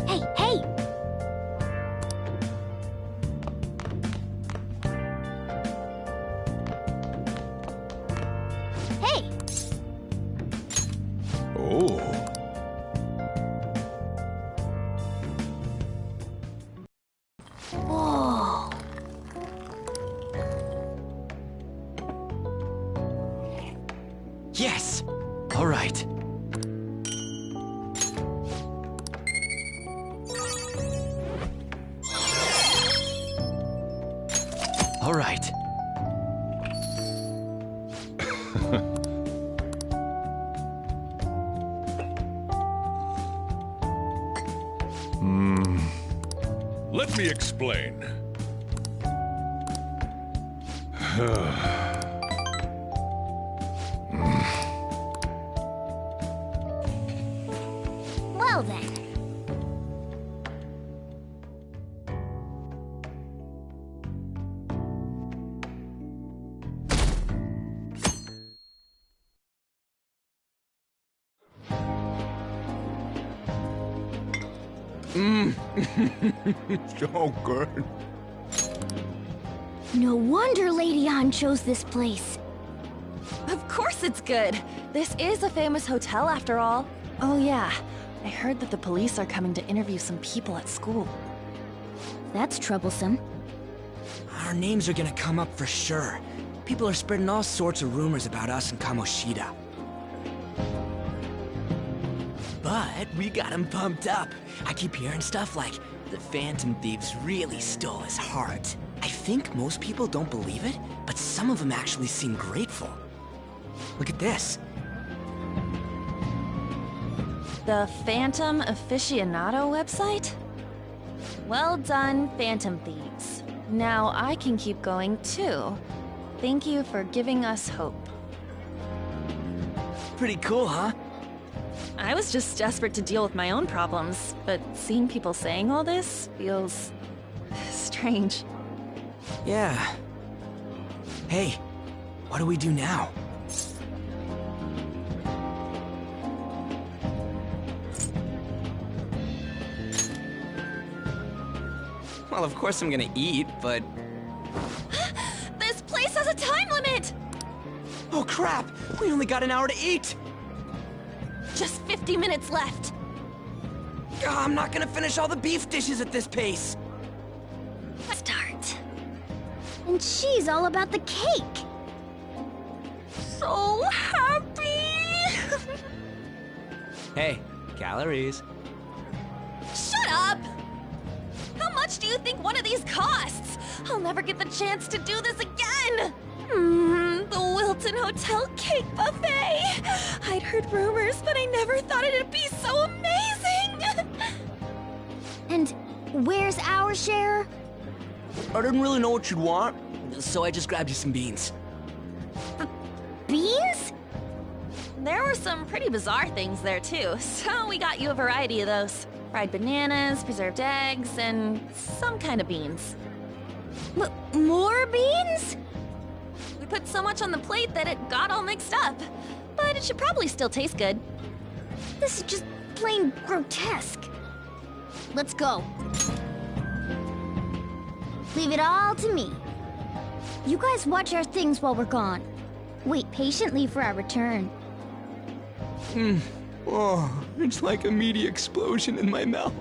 Hey, hey! Hey! Oh. Whoa! Yes! All right. All right. Let me explain. Well then. So good. No wonder Lady Ann chose this place. Of course it's good. This is a famous hotel after all. Oh yeah, I heard that the police are coming to interview some people at school. That's troublesome. Our names are gonna come up for sure. People are spreading all sorts of rumors about us and Kamoshida. But we got him pumped up. I keep hearing stuff like, the Phantom Thieves really stole his heart. I think most people don't believe it, but some of them actually seem grateful. Look at this. The Phantom Aficionado website? Well done, Phantom Thieves. Now I can keep going too. Thank you for giving us hope. Pretty cool, huh? I was just desperate to deal with my own problems, but seeing people saying all this feels strange. Yeah. Hey, what do we do now? Well, of course I'm gonna eat, but... This place has a time limit! Oh crap! We only got an hour to eat! Just 50 minutes left. I'm not gonna finish all the beef dishes at this pace! Start. And she's all about the cake. So happy! Hey, calories. Shut up! How much do you think one of these costs? I'll never get the chance to do this again! The Wilton Hotel Cake Buffet! I'd heard rumors, but I never thought it'd be so amazing! And where's our share? I didn't really know what you'd want, so I just grabbed you some beans. Beans? There were some pretty bizarre things there too, so we got you a variety of those. Fried bananas, preserved eggs, and some kind of beans. More beans? We put so much on the plate that it got all mixed up. But it should probably still taste good. This is just plain grotesque. Let's go. Leave it all to me. You guys watch our things while we're gone. Wait patiently for our return. Oh, it's like a meaty explosion in my mouth.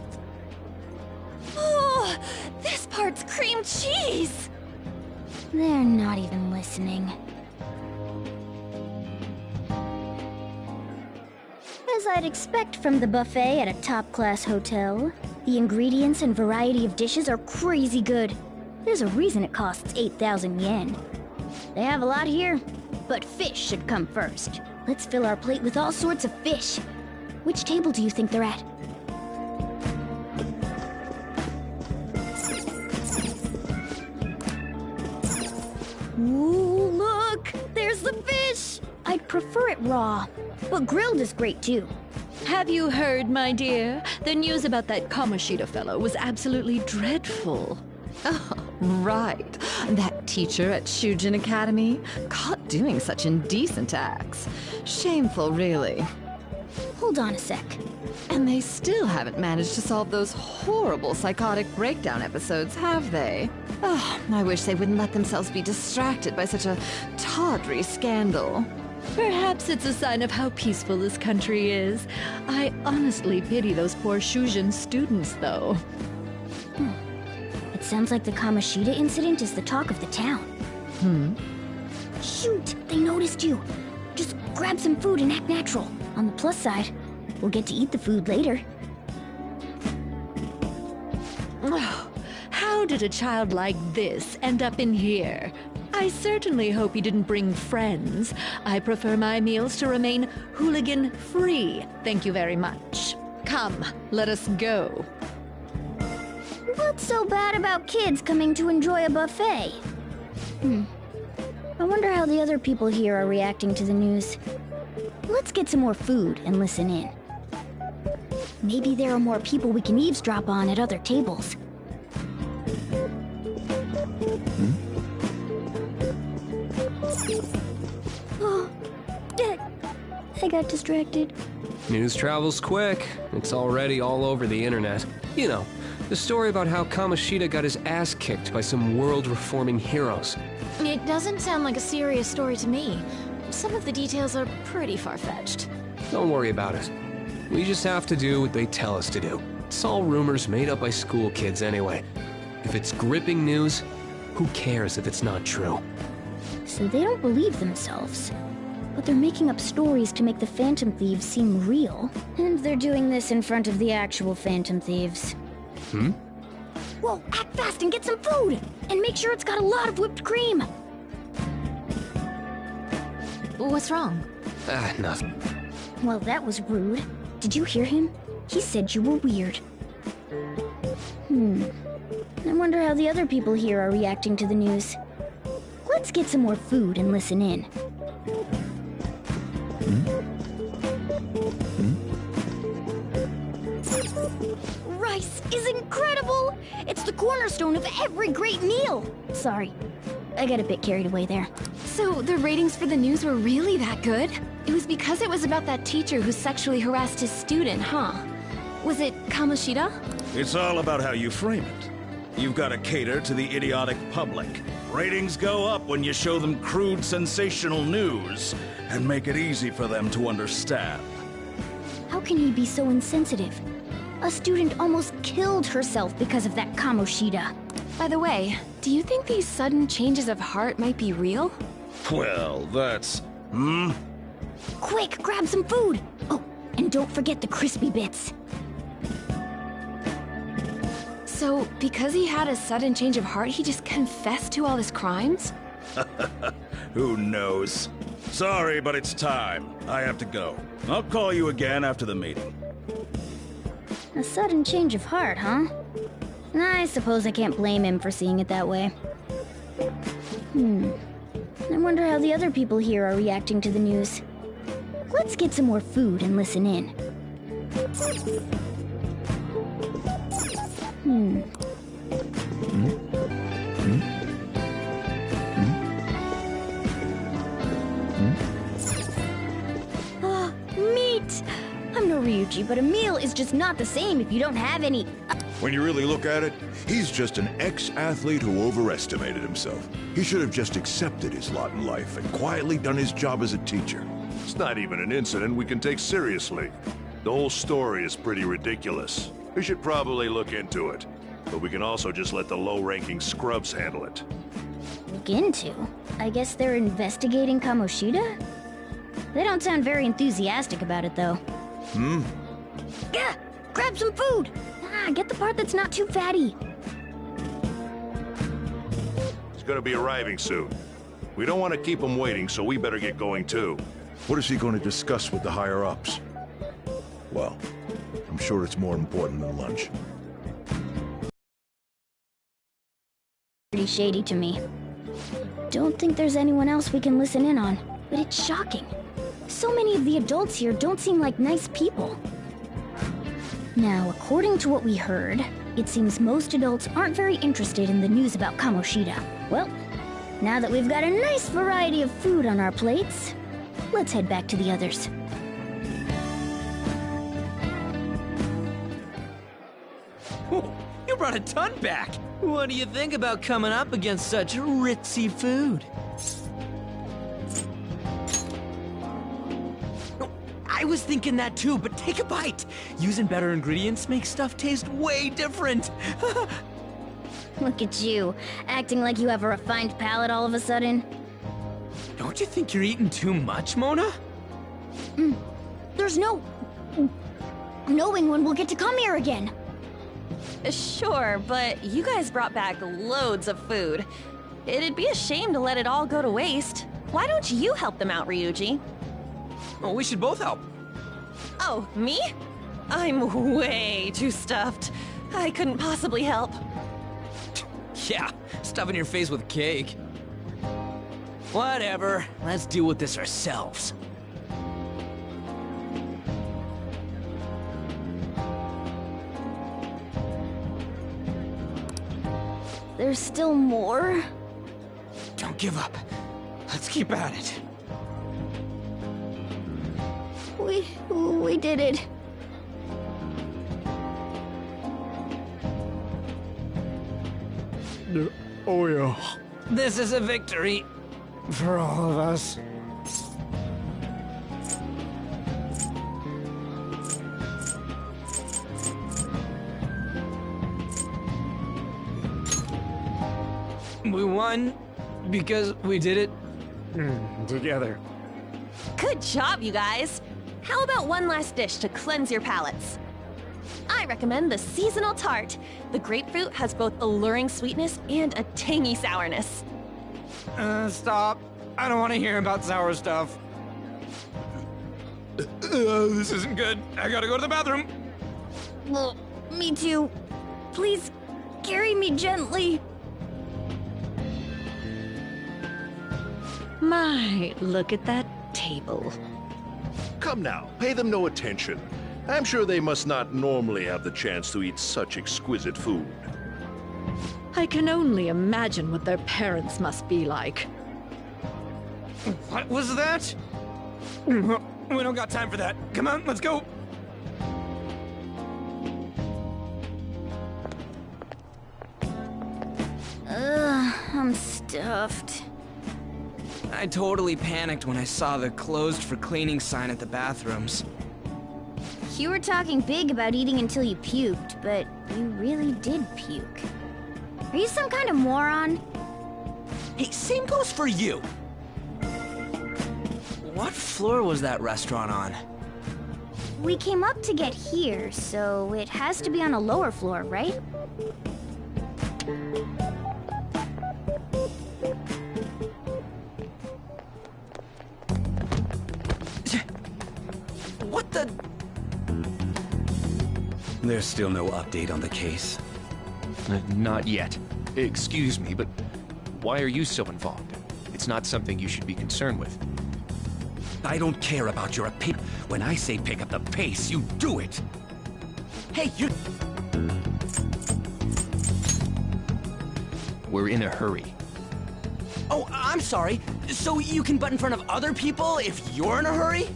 Oh, this part's cream cheese! They're not even listening. As I'd expect from the buffet at a top-class hotel, the ingredients and variety of dishes are crazy good. There's a reason it costs 8,000 yen. They have a lot here, but fish should come first. Let's fill our plate with all sorts of fish. Which table do you think they're at? Ooh, look! There's the fish! I'd prefer it raw, but grilled is great too. Have you heard, my dear? The news about that Kamoshida fellow was absolutely dreadful. Oh, right. That teacher at Shujin Academy, caught doing such indecent acts. Shameful, really. Hold Hold on a sec. And they still haven't managed to solve those horrible psychotic breakdown episodes, have they? Oh, I wish they wouldn't let themselves be distracted by such a tawdry scandal. Perhaps it's a sign of how peaceful this country is. I honestly pity those poor Shujin students, though. It sounds like the Kamoshida incident is the talk of the town. Shoot! They noticed you! Just grab some food and act natural. On the plus side, we'll get to eat the food later. Oh, how did a child like this end up in here? I certainly hope he didn't bring friends. I prefer my meals to remain hooligan-free. Thank you very much. Come, let us go. What's so bad about kids coming to enjoy a buffet? I wonder how the other people here are reacting to the news. Let's get some more food and listen in. Maybe there are more people we can eavesdrop on at other tables. Oh, I got distracted. News travels quick. It's already all over the internet. You know, the story about how Kamoshida got his ass kicked by some world-reforming heroes. It doesn't sound like a serious story to me. Some of the details are pretty far-fetched. Don't worry about it. We just have to do what they tell us to do. It's all rumors made up by school kids anyway. If it's gripping news, who cares if it's not true? So they don't believe themselves. But they're making up stories to make the Phantom Thieves seem real. And they're doing this in front of the actual Phantom Thieves. Whoa, act fast and get some food! And make sure it's got a lot of whipped cream! What's wrong? Nothing. Well, that was rude. Did you hear him? He said you were weird. I wonder how the other people here are reacting to the news. Let's get some more food and listen in. Rice is incredible! It's the cornerstone of every great meal! Sorry, I got a bit carried away there. So the ratings for the news were really that good? It was because it was about that teacher who sexually harassed his student, huh? Was it Kamoshida? It's all about how you frame it. You've got to cater to the idiotic public. Ratings go up when you show them crude, sensational news and make it easy for them to understand. How can he be so insensitive? A student almost killed herself because of that Kamoshida. By the way, do you think these sudden changes of heart might be real? Well, that's... Quick, grab some food! Oh, and don't forget the crispy bits. So, because he had a sudden change of heart, he just confessed to all his crimes? Who knows? Sorry, but it's time. I have to go. I'll call you again after the meeting. A sudden change of heart, huh? I suppose I can't blame him for seeing it that way. I wonder how the other people here are reacting to the news. Let's get some more food and listen in. Meat! I'm no Ryuji, but a meal is just not the same if you don't have any... When you really look at it, he's just an ex-athlete who overestimated himself. He should have just accepted his lot in life and quietly done his job as a teacher. It's not even an incident we can take seriously. The whole story is pretty ridiculous. We should probably look into it. But we can also just let the low-ranking scrubs handle it. Look into? I guess they're investigating Kamoshida? They don't sound very enthusiastic about it, though. Gah! Grab some food! Get the part that's not too fatty. He's gonna be arriving soon. We don't want to keep him waiting, so we better get going too. What is he going to discuss with the higher-ups? Well, I'm sure it's more important than lunch. Pretty shady to me. Don't think there's anyone else we can listen in on, but it's shocking. So many of the adults here don't seem like nice people. Now, according to what we heard, it seems most adults aren't very interested in the news about Kamoshida. Well, now that we've got a nice variety of food on our plates, let's head back to the others. You brought a ton back. What do you think about coming up against such ritzy food? I was thinking that too, but take a bite. Using better ingredients makes stuff taste way different. Look at you, acting like you have a refined palate all of a sudden. Don't you think you're eating too much, Mona? There's no knowing when we'll get to come here again. Sure, but you guys brought back loads of food. It'd be a shame to let it all go to waste. Why don't you help them out, Ryuji? Oh, we should both help. Oh, me? I'm way too stuffed. I couldn't possibly help. Yeah, stuffing your face with cake. Whatever, let's deal with this ourselves. There's still more? Don't give up. Let's keep at it. We did it. Oh yeah. This is a victory for all of us. We won because we did it Together. Good job, you guys. How about one last dish to cleanse your palates? I recommend the seasonal tart. The grapefruit has both alluring sweetness and a tangy sourness. Stop. I don't want to hear about sour stuff. This isn't good. I gotta go to the bathroom. Well, me too. Please, carry me gently. My, look at that table. Come now, pay them no attention. I'm sure they must not normally have the chance to eat such exquisite food. I can only imagine what their parents must be like. What was that? We don't got time for that. Come on, let's go. I'm stuffed. I totally panicked when I saw the closed for cleaning sign at the bathrooms. You were talking big about eating until you puked, but you really did puke. Are you some kind of moron? Hey, same goes for you. What floor was that restaurant on? We came up to get here, so it has to be on a lower floor, right? What the? There's still no update on the case. Not yet. Excuse me, but why are you so involved? It's not something you should be concerned with. I don't care about your opinion. When I say pick up the pace, you do it. Hey, you... We're in a hurry. Oh, I'm sorry. So you can butt in front of other people if you're in a hurry?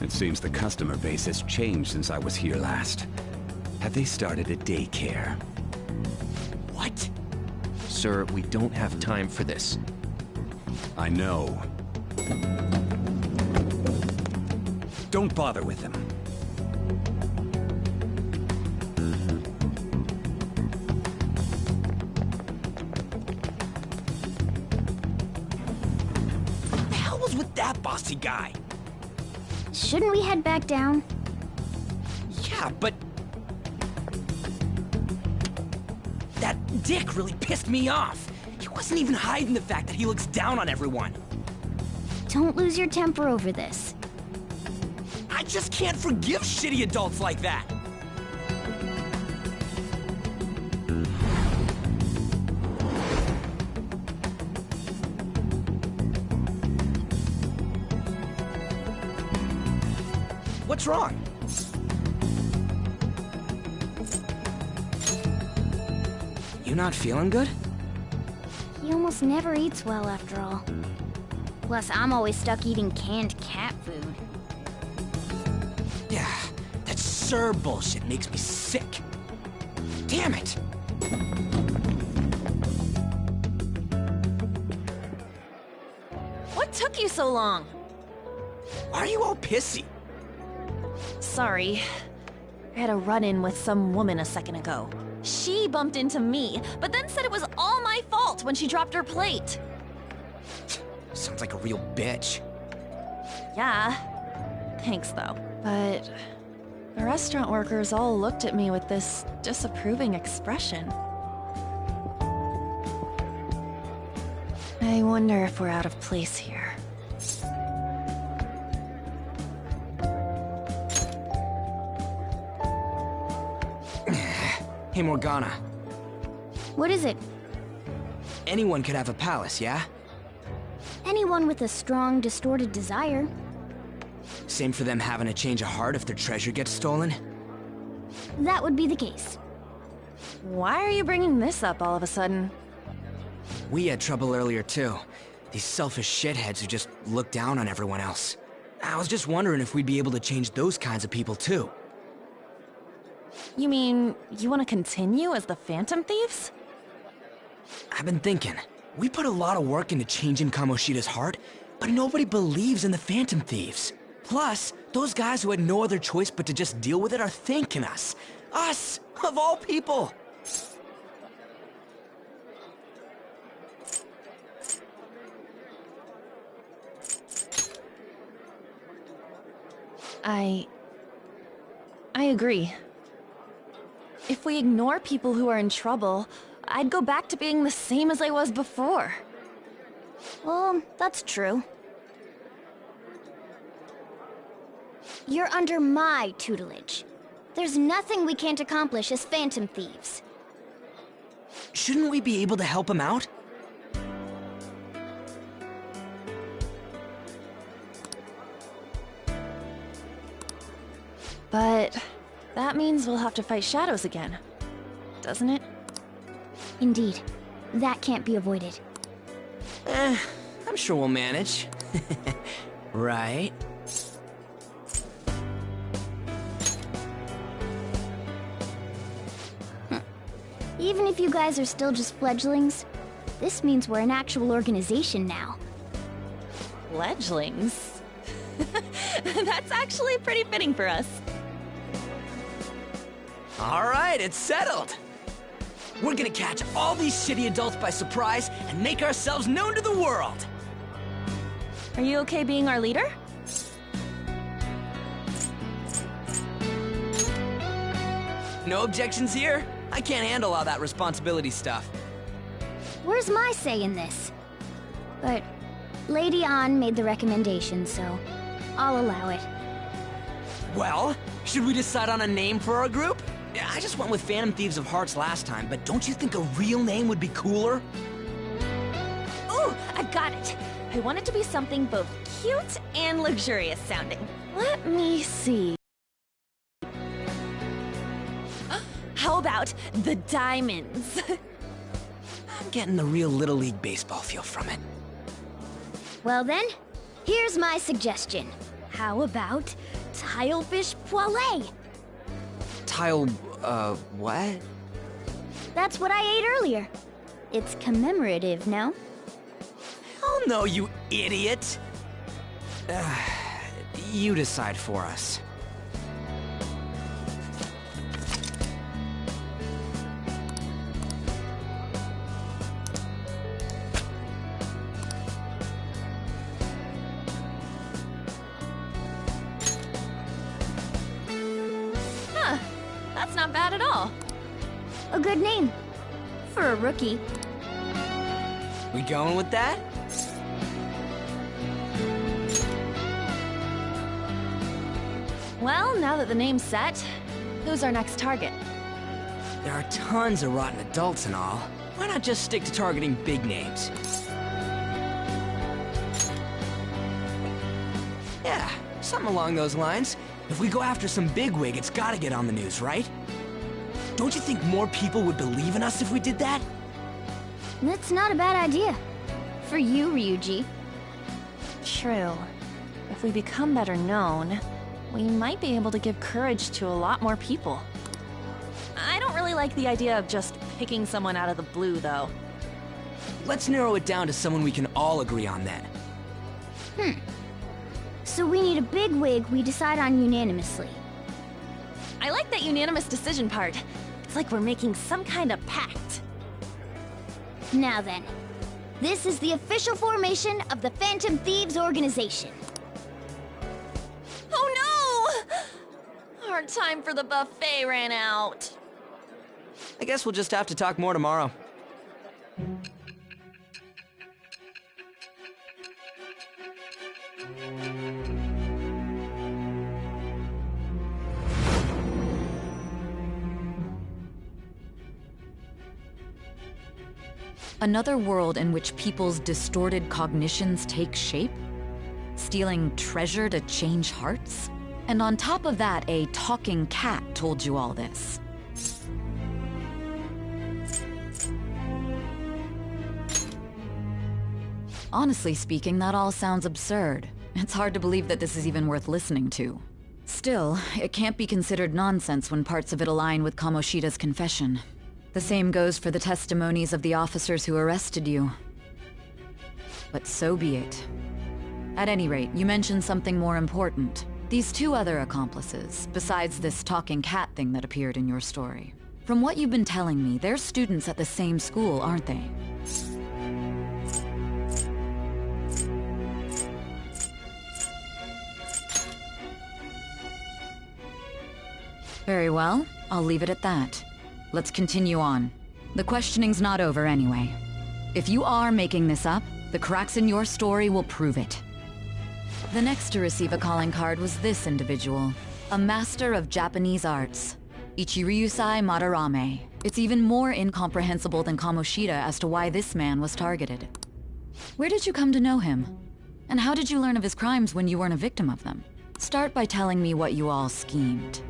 It seems the customer base has changed since I was here last. Have they started a daycare? What? Sir, we don't have time for this. I know. Don't bother with them. What the hell was with that bossy guy? Shouldn't we head back down? Yeah, but... that dick really pissed me off. He wasn't even hiding the fact that he looks down on everyone. Don't lose your temper over this. I just can't forgive shitty adults like that. What's wrong? You not feeling good? He almost never eats well after all. Plus, I'm always stuck eating canned cat food. Yeah, that Sir bullshit makes me sick. Damn it! What took you so long? Why are you all pissy? Sorry. I had a run-in with some woman a second ago. She bumped into me, but then said it was all my fault when she dropped her plate. Sounds like a real bitch. Yeah. Thanks, though. But the restaurant workers all looked at me with this disapproving expression. I wonder if we're out of place here. Hey, Morgana. What is it? Anyone could have a palace, yeah? Anyone with a strong, distorted desire. Same for them having a change of heart if their treasure gets stolen? That would be the case. Why are you bringing this up all of a sudden? We had trouble earlier, too. These selfish shitheads who just look down on everyone else. I was just wondering if we'd be able to change those kinds of people, too. You mean, you want to continue as the Phantom Thieves? I've been thinking. We put a lot of work into changing Kamoshida's heart, but nobody believes in the Phantom Thieves. Plus, those guys who had no other choice but to just deal with it are thanking us. Us, of all people! I agree. If we ignore people who are in trouble, I'd go back to being the same as I was before. Well, that's true. You're under my tutelage. There's nothing we can't accomplish as Phantom Thieves. Shouldn't we be able to help him out? But that means we'll have to fight shadows again, doesn't it? Indeed. That can't be avoided. I'm sure we'll manage. Right? Even if you guys are still just fledglings, this means we're an actual organization now. Fledglings? That's actually pretty fitting for us. Alright, it's settled! We're gonna catch all these shitty adults by surprise and make ourselves known to the world! Are you okay being our leader? No objections here? I can't handle all that responsibility stuff. Where's my say in this? But Lady An made the recommendation, so I'll allow it. Well, should we decide on a name for our group? I just went with Phantom Thieves of Hearts last time, but don't you think a real name would be cooler? Ooh, I got it! I want it to be something both cute and luxurious sounding. Let me see. How about the Diamonds? I'm getting the real Little League Baseball feel from it. Well then, here's my suggestion. How about Tilefish Poêlée? What? That's what I ate earlier. It's commemorative, no? Oh no, you idiot! You decide for us. That's not bad at all. A good name. For a rookie. We going with that? Well, now that the name's set, who's our next target? There are tons of rotten adults and all. Why not just stick to targeting big names? Yeah, something along those lines. If we go after some bigwig, it's gotta get on the news, right? Don't you think more people would believe in us if we did that? That's not a bad idea. For you, Ryuji. True. If we become better known, we might be able to give courage to a lot more people. I don't really like the idea of just picking someone out of the blue, though. Let's narrow it down to someone we can all agree on then. So we need a big wig we decide on unanimously. I like that unanimous decision part. It's like we're making some kind of pact. Now then, this is the official formation of the Phantom Thieves organization. Oh no! Our time for the buffet ran out. I guess we'll just have to talk more tomorrow. Another world in which people's distorted cognitions take shape? Stealing treasure to change hearts? And on top of that, a talking cat told you all this. Honestly speaking, that all sounds absurd. It's hard to believe that this is even worth listening to. Still, it can't be considered nonsense when parts of it align with Kamoshida's confession. The same goes for the testimonies of the officers who arrested you. But so be it. At any rate, you mentioned something more important. These two other accomplices, besides this talking cat thing that appeared in your story. From what you've been telling me, they're students at the same school, aren't they? Very well, I'll leave it at that. Let's continue on. The questioning's not over anyway. If you are making this up, the cracks in your story will prove it. The next to receive a calling card was this individual, a master of Japanese arts, Ichiryusai Madarame. It's even more incomprehensible than Kamoshida as to why this man was targeted. Where did you come to know him? And how did you learn of his crimes when you weren't a victim of them? Start by telling me what you all schemed.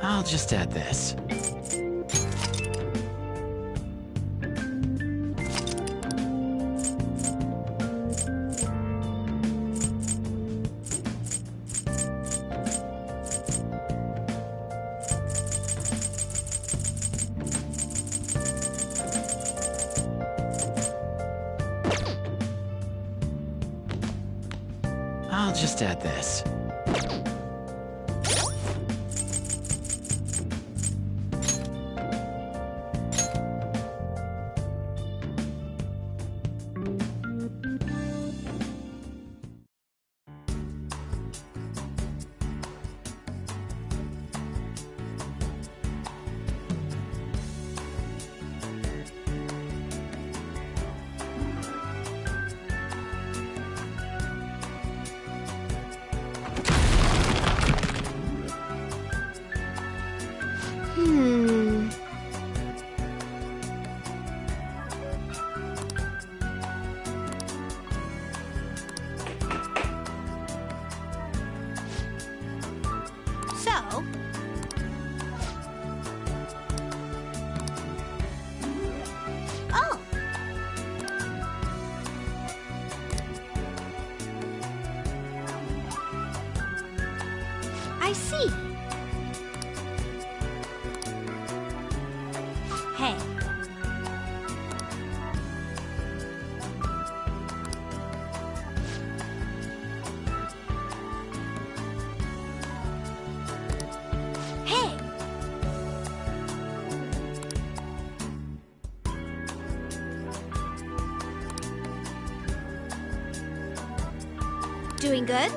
I'll just add this. I'll just add this. Doing good?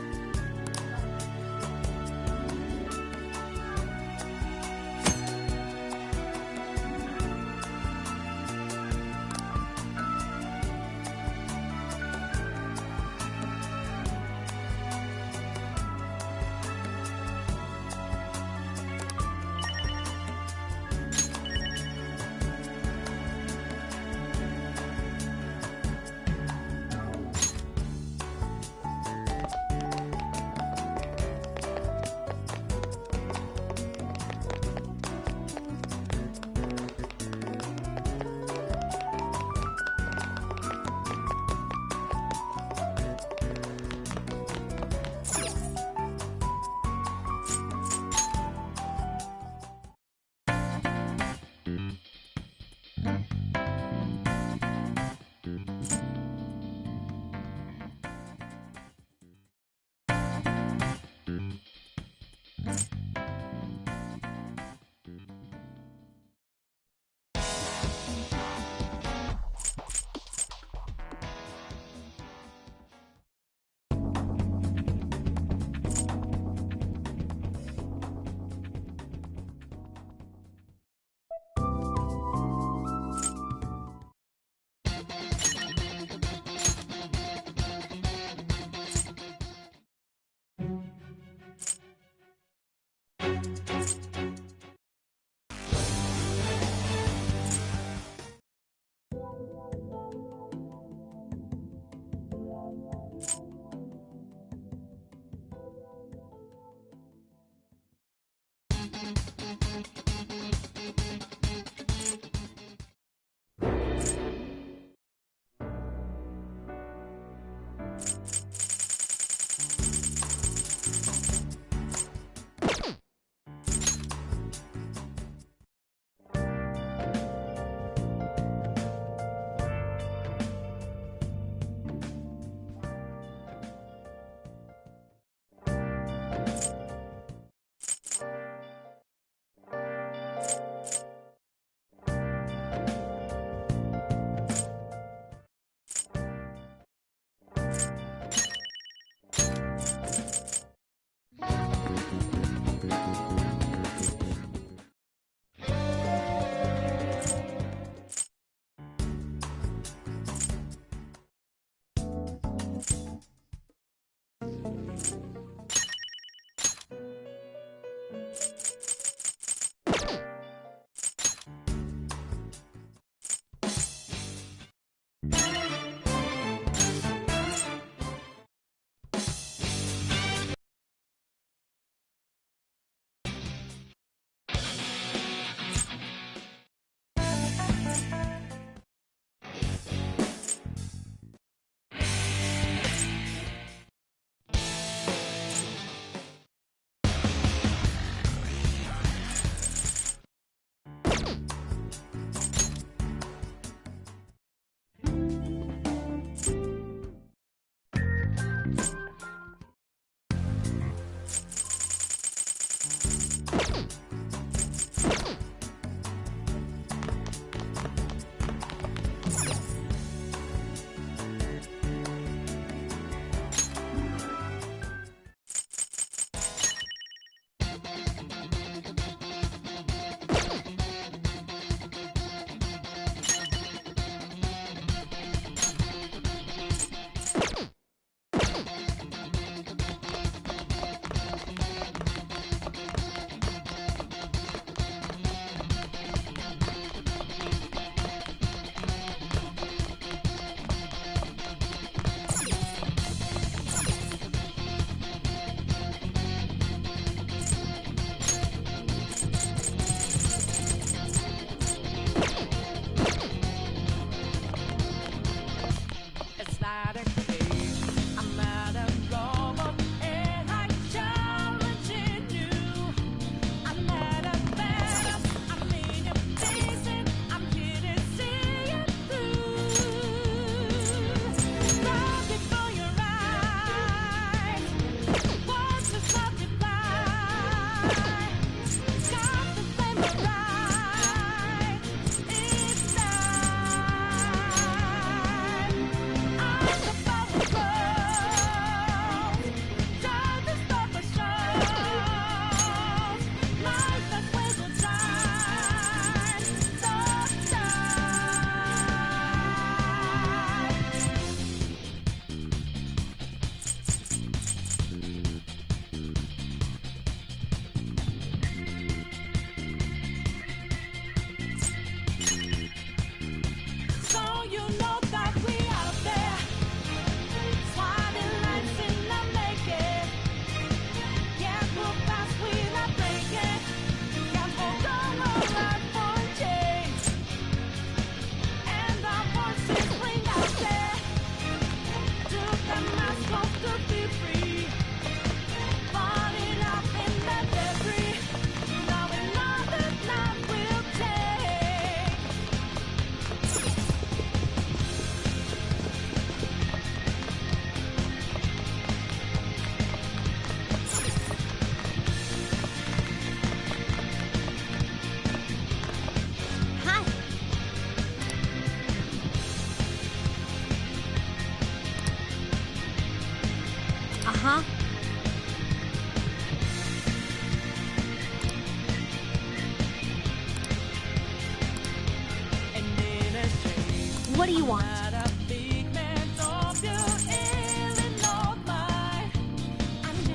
What do you want?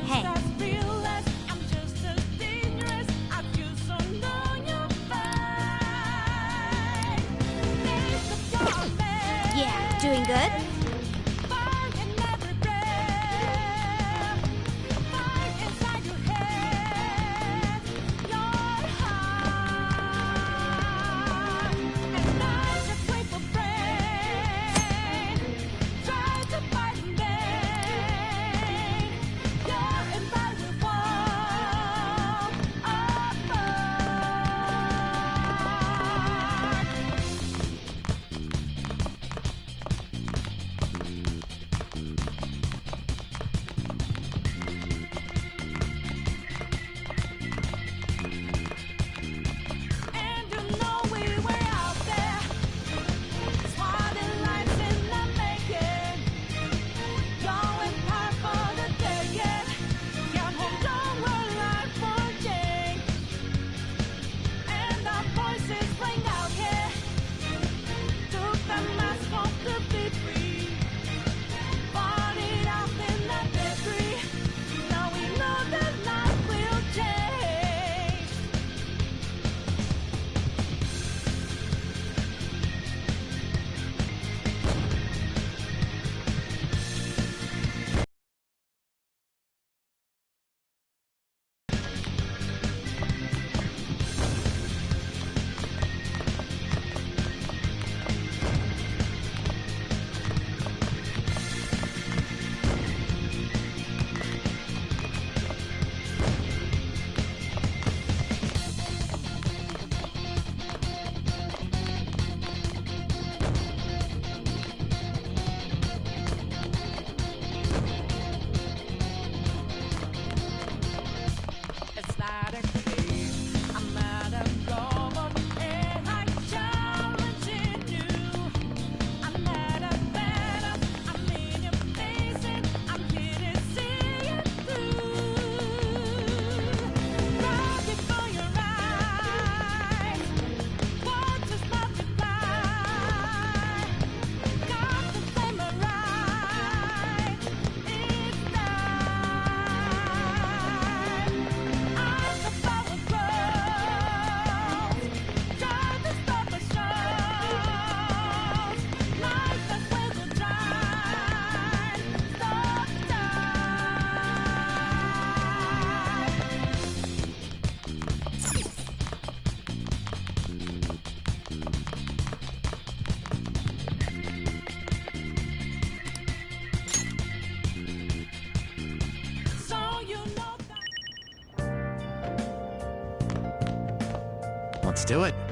Hey. Yeah, doing good? Let's do it.